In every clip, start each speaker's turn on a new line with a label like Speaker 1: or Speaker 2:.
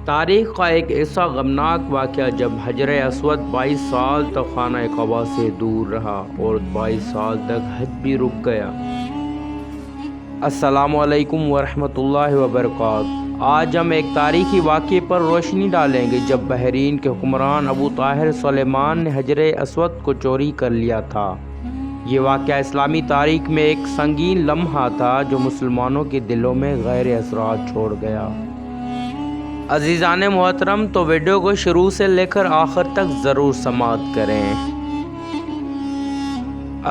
Speaker 1: تاریخ کا ایک ایسا غمناک واقعہ جب حجر اسود 22 سال تک خانہ کعبہ سے دور رہا اور 22 سال تک حج بھی رک گیا۔ السلام علیکم ورحمۃ اللہ وبرکاتہ۔ آج ہم ایک تاریخی واقعے پر روشنی ڈالیں گے جب بحرین کے حکمران ابو طاہر سلیمان نے حجر اسود کو چوری کر لیا تھا۔ یہ واقعہ اسلامی تاریخ میں ایک سنگین لمحہ تھا جو مسلمانوں کے دلوں میں غیر اثرات چھوڑ گیا۔ عزیزان محترم، تو ویڈیو کو شروع سے لے کر آخر تک ضرور سماعت کریں۔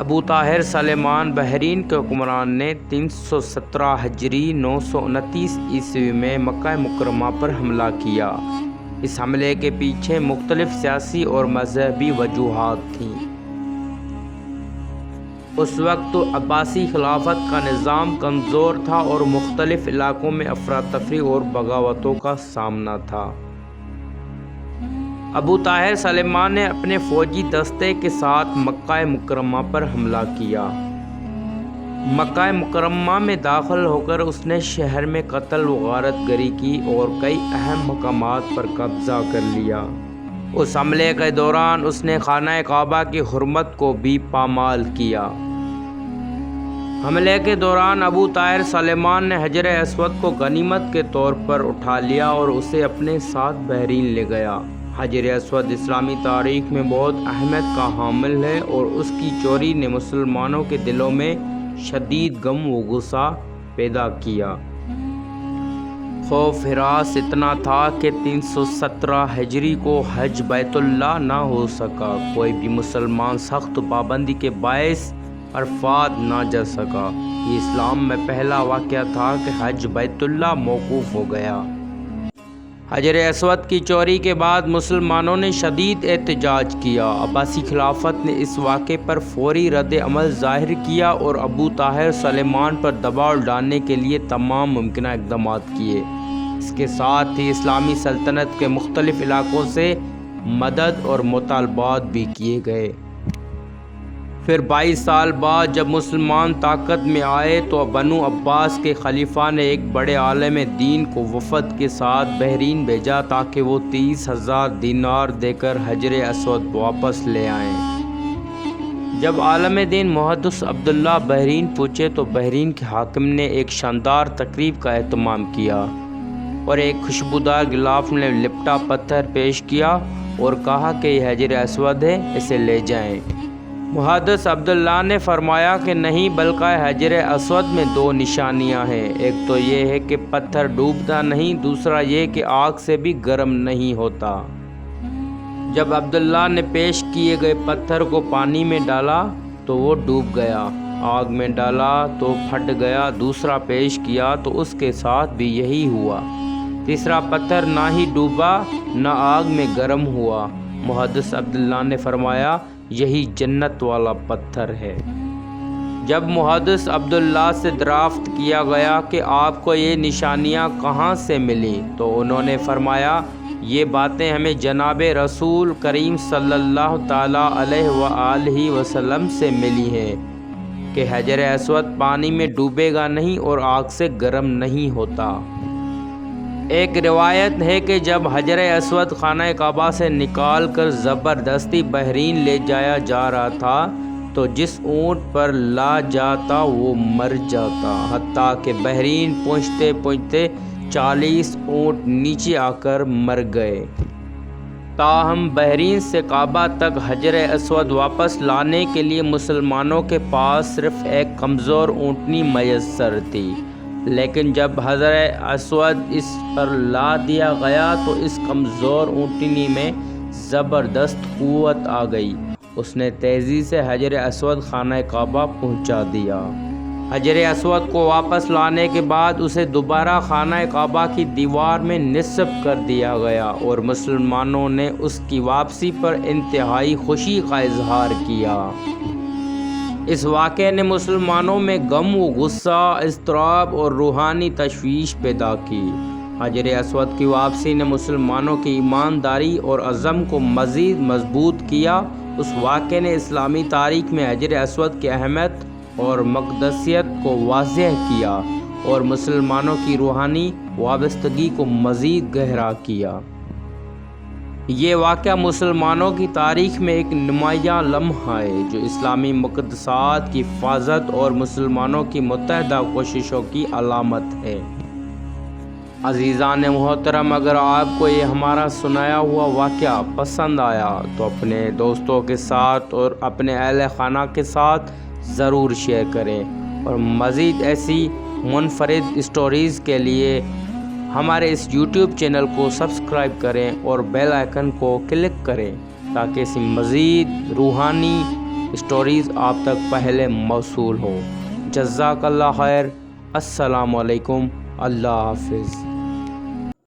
Speaker 1: ابو طاہر سلیمان بحرین کے حکمران نے 317 ہجری 929 عیسوی میں مکہ مکرمہ پر حملہ کیا۔ اس حملے کے پیچھے مختلف سیاسی اور مذہبی وجوہات تھیں۔ اس وقت عباسی خلافت کا نظام کمزور تھا اور مختلف علاقوں میں افراتفری اور بغاوتوں کا سامنا تھا۔ ابو طاہر سلیمان نے اپنے فوجی دستے کے ساتھ مکہ مکرمہ پر حملہ کیا۔ مکہ مکرمہ میں داخل ہو کر اس نے شہر میں قتل و غارت گری کی اور کئی اہم مقامات پر قبضہ کر لیا۔ اس حملے کے دوران اس نے خانہ کعبہ کی حرمت کو بھی پامال کیا۔ حملے کے دوران ابو طاہر سلیمان نے حجر اسود کو غنیمت کے طور پر اٹھا لیا اور اسے اپنے ساتھ بحرین لے گیا۔ حجر اسود اسلامی تاریخ میں بہت اہمیت کا حامل ہے اور اس کی چوری نے مسلمانوں کے دلوں میں شدید غم و غصہ پیدا کیا۔ خوف ہراس اتنا تھا کہ 317 ہجری کو حج بیت اللہ نہ ہو سکا۔ کوئی بھی مسلمان سخت پابندی کے باعث عرفات نہ جا سکا۔ یہ اسلام میں پہلا واقعہ تھا کہ حج بیت اللہ موقوف ہو گیا۔ حجر اسود کی چوری کے بعد مسلمانوں نے شدید احتجاج کیا۔ عباسی خلافت نے اس واقعے پر فوری رد عمل ظاہر کیا اور ابو طاہر سلیمان پر دباؤ ڈالنے کے لیے تمام ممکنہ اقدامات کیے۔ اس کے ساتھ ہی اسلامی سلطنت کے مختلف علاقوں سے مدد اور مطالبات بھی کیے گئے۔ پھر 22 سال بعد جب مسلمان طاقت میں آئے تو بنو عباس کے خلیفہ نے ایک بڑے عالم دین کو وفد کے ساتھ بحرین بھیجا تاکہ وہ 30,000 دینار دے کر حجر اسود واپس لے آئیں۔ جب عالم دین محدث عبداللہ بحرین پہنچے تو بحرین کے حاکم نے ایک شاندار تقریب کا اہتمام کیا اور ایک خوشبودار غلاف میں لپٹا پتھر پیش کیا اور کہا کہ یہ حجر اسود ہے، اسے لے جائیں۔ محدث عبداللہ نے فرمایا کہ نہیں، بلکہ حجر اسود میں 2 نشانیاں ہیں۔ ایک تو یہ ہے کہ پتھر ڈوبتا نہیں، دوسرا یہ کہ آگ سے بھی گرم نہیں ہوتا۔ جب عبداللہ نے پیش کیے گئے پتھر کو پانی میں ڈالا تو وہ ڈوب گیا، آگ میں ڈالا تو پھٹ گیا، دوسرا پیش کیا تو اس کے ساتھ بھی یہی ہوا، تیسرا پتھر نہ ہی ڈوبا نہ آگ میں گرم ہوا۔ محدث عبداللہ نے فرمایا یہی جنت والا پتھر ہے۔ جب محدث عبداللہ سے دریافت کیا گیا کہ آپ کو یہ نشانیاں کہاں سے ملی تو انہوں نے فرمایا یہ باتیں ہمیں جناب رسول کریم صلی اللہ تعالیٰ علیہ وآلہ وسلم سے ملی ہیں کہ حجر اسود پانی میں ڈوبے گا نہیں اور آگ سے گرم نہیں ہوتا۔ ایک روایت ہے کہ جب حجر اسود خانہ کعبہ سے نکال کر زبردستی بحرین لے جایا جا رہا تھا تو جس اونٹ پر لا جاتا وہ مر جاتا، حتیٰ کہ بحرین پہنچتے پہنچتے 40 اونٹ نیچے آ کر مر گئے۔ تاہم بحرین سے کعبہ تک حجر اسود واپس لانے کے لیے مسلمانوں کے پاس صرف ایک کمزور اونٹنی میسر تھی، لیکن جب حجر اسود اس پر لا دیا گیا تو اس کمزور اونٹنی میں زبردست قوت آ گئی۔ اس نے تیزی سے حجر اسود خانہ کعبہ پہنچا دیا۔ حجر اسود کو واپس لانے کے بعد اسے دوبارہ خانہ کعبہ کی دیوار میں نصب کر دیا گیا اور مسلمانوں نے اس کی واپسی پر انتہائی خوشی کا اظہار کیا۔ اس واقعے نے مسلمانوں میں غم و غصہ، اضطراب اور روحانی تشویش پیدا کی۔ حجر اسود کی واپسی نے مسلمانوں کی ایمانداری اور عزم کو مزید مضبوط کیا۔ اس واقعے نے اسلامی تاریخ میں حجر اسود کی اہمیت اور مقدسیت کو واضح کیا اور مسلمانوں کی روحانی وابستگی کو مزید گہرا کیا۔ یہ واقعہ مسلمانوں کی تاریخ میں ایک نمایاں لمحہ ہے جو اسلامی مقدسات کی حفاظت اور مسلمانوں کی متحدہ کوششوں کی علامت ہے۔ عزیزان محترم، اگر آپ کو یہ ہمارا سنایا ہوا واقعہ پسند آیا تو اپنے دوستوں کے ساتھ اور اپنے اہل خانہ کے ساتھ ضرور شیئر کریں، اور مزید ایسی منفرد اسٹوریز کے لیے ہمارے اس یوٹیوب چینل کو سبسکرائب کریں اور بیل آئیکن کو کلک کریں تاکہ ایسی مزید روحانی اسٹوریز آپ تک پہلے موصول ہو۔ جزاک اللہ خیر۔ السلام علیکم۔ اللہ حافظ۔